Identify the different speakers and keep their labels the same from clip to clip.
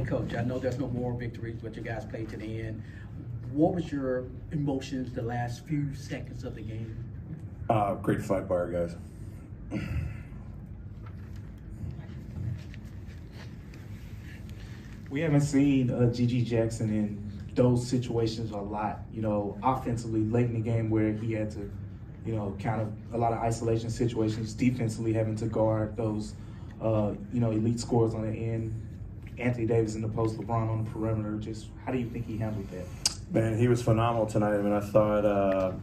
Speaker 1: Coach, I know there's no more victories, but you guys played to the end. What was your emotions the last few seconds of the game?
Speaker 2: Great fight by our guys.
Speaker 3: We haven't seen G.G. Jackson in those situations a lot, offensively late in the game where he had to, kind of a lot of isolation situations, defensively having to guard those, elite scorers on the end. Anthony Davis in the post, LeBron on the perimeter. Just how do you think he handled that?
Speaker 2: Man, he was phenomenal tonight. I mean, I thought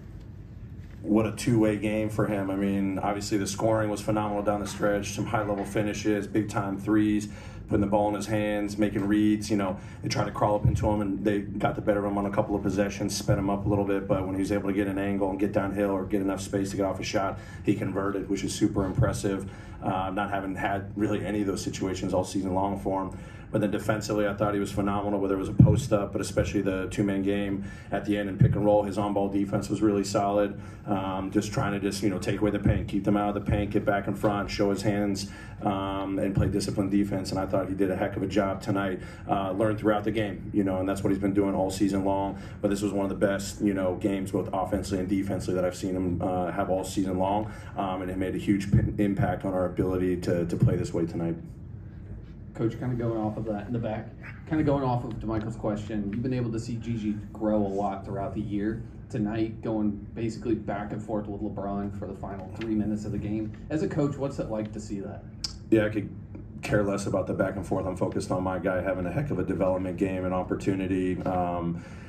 Speaker 2: what a two-way game for him. I mean, obviously the scoring was phenomenal down the stretch, some high-level finishes, big-time threes, putting the ball in his hands, making reads. They tried to crawl up into him, and they got the better of him on a couple of possessions, sped him up a little bit. But when he was able to get an angle and get downhill or get enough space to get off a shot, he converted, which is super impressive. Not having had really any of those situations all season long for him. But then defensively, I thought he was phenomenal, whether it was a post-up, but especially the two-man game at the end and pick and roll. His on-ball defense was really solid. Just trying to take away the paint, keep them out of the paint, get back in front, show his hands, and play disciplined defense. And I thought he did a heck of a job tonight. Learned throughout the game, and that's what he's been doing all season long. But this was one of the best, games both offensively and defensively that I've seen him have all season long. And it made a huge impact on our ability to play this way tonight.
Speaker 4: Coach, kind of going off of that in the back, kind of going off of DeMichael's question, you've been able to see Gigi grow a lot throughout the year. Tonight, going basically back and forth with LeBron for the final 3 minutes of the game. As a coach, what's it like to see that?
Speaker 2: Yeah, I could care less about the back and forth. I'm focused on my guy having a heck of a development game and opportunity.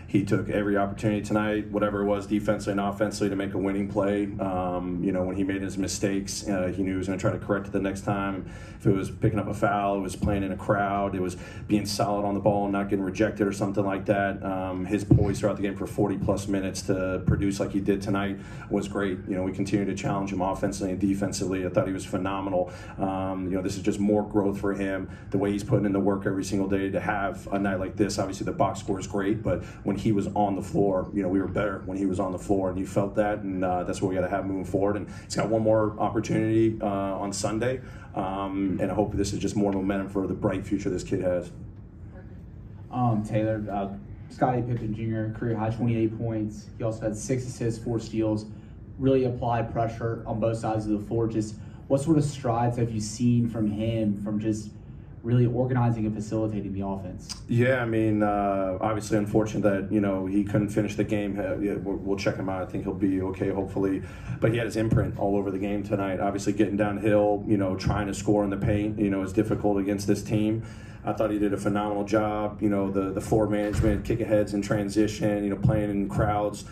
Speaker 2: He took every opportunity tonight, whatever it was, defensively and offensively, to make a winning play. When he made his mistakes, he knew he was going to try to correct it the next time. If it was picking up a foul, it was playing in a crowd, it was being solid on the ball and not getting rejected or something like that. His poise throughout the game for 40-plus minutes to produce like he did tonight was great. We continue to challenge him offensively and defensively. I thought he was phenomenal. This is just more growth for him, the way he's putting in the work every single day to have a night like this. Obviously, the box score is great, but when he was on the floor, we were better when he was on the floor, and you felt that, and that's what we got to have moving forward. And he's got one more opportunity on Sunday, and I hope this is just more momentum for the bright future this kid has.
Speaker 5: Taylor, Scottie Pippen Jr., career high 28 points. He also had 6 assists, 4 steals. Really applied pressure on both sides of the floor. Just what sort of strides have you seen from him from just really organizing and facilitating the offense?
Speaker 2: Yeah, I mean, obviously unfortunate that, he couldn't finish the game. We'll check him out. I think he'll be okay, hopefully. But he had his imprint all over the game tonight. Obviously getting downhill, trying to score in the paint, is difficult against this team. I thought he did a phenomenal job, the floor management, kick aheads in transition, playing in crowds,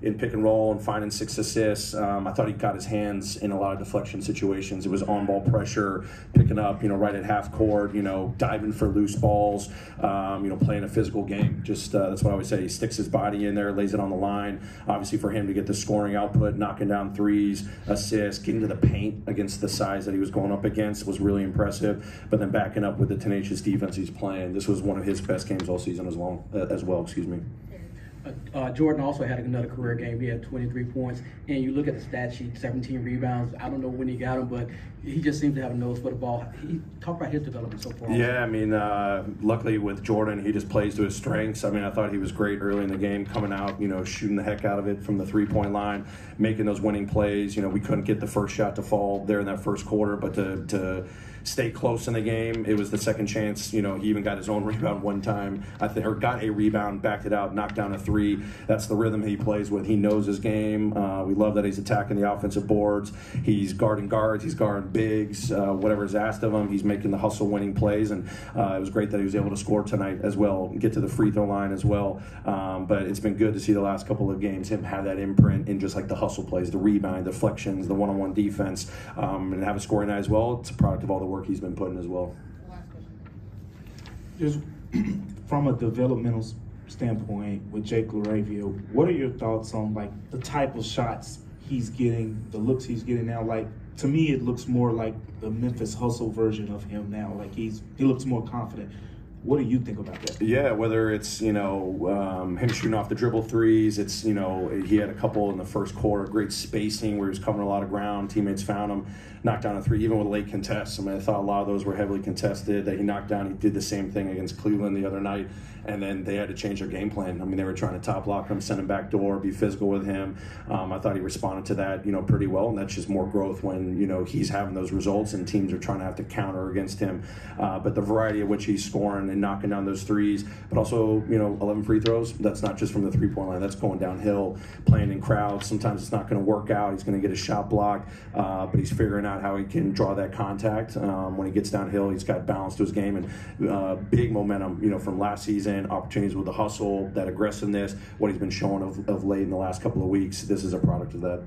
Speaker 2: in pick and roll and finding 6 assists. I thought he got his hands in a lot of deflection situations. It was on-ball pressure, picking up, right at half court, diving for loose balls, playing a physical game. Just that's what I always say. He sticks his body in there, lays it on the line. Obviously for him to get the scoring output, knocking down threes, assists, getting to the paint against the size that he was going up against was really impressive. But then backing up with the tenacious defense he's playing. This was one of his best games all season as well.
Speaker 1: Jordan also had another career game. He had 23 points, and you look at the stat sheet, 17 rebounds. I don't know when he got them, but he just seems to have a nose for the ball. He talked about his development so far.
Speaker 2: Yeah, I mean, luckily with Jordan, he just plays to his strengths. I mean, I thought he was great early in the game, coming out, shooting the heck out of it from the three-point line, making those winning plays. We couldn't get the first shot to fall there in that first quarter, but to stay close in the game. It was the second chance. He even got his own rebound one time. Or got a rebound, backed it out, knocked down a 3. That's the rhythm he plays with. He knows his game. We love that he's attacking the offensive boards. He's guarding guards. He's guarding bigs. Whatever is asked of him, he's making the hustle-winning plays. And it was great that he was able to score tonight as well, get to the free throw line as well. But it's been good to see the last couple of games him have that imprint in just like the hustle plays, the rebound, deflections, the one-on-one defense, and have a scoring night as well. It's a product of all the work he's been putting as well.
Speaker 3: Just from a developmental standpoint with Jake LaRavia, what are your thoughts on the type of shots he's getting, the looks he's getting now? To me, it looks more like the Memphis Hustle version of him now. He looks more confident. What do you think about that?
Speaker 2: Yeah, whether it's, him shooting off the dribble threes, it's, he had a couple in the first quarter, great spacing where he was covering a lot of ground, teammates found him, knocked down a three, even with late contests. I mean, I thought a lot of those were heavily contested that he knocked down. He did the same thing against Cleveland the other night, and then they had to change their game plan. I mean, they were trying to top lock him, send him back door, be physical with him. I thought he responded to that, pretty well, and that's just more growth when, he's having those results and teams are trying to have to counter against him. But the variety of which he's scoring and knocking down those threes, but also, 11 free throws, that's not just from the three-point line, that's going downhill, playing in crowds. Sometimes it's not going to work out. He's going to get a shot blocked, but he's figuring out how he can draw that contact. When he gets downhill, he's got balance to his game, and big momentum, from last season, opportunities with the hustle, that aggressiveness, what he's been showing of late in the last couple of weeks. This is a product of that.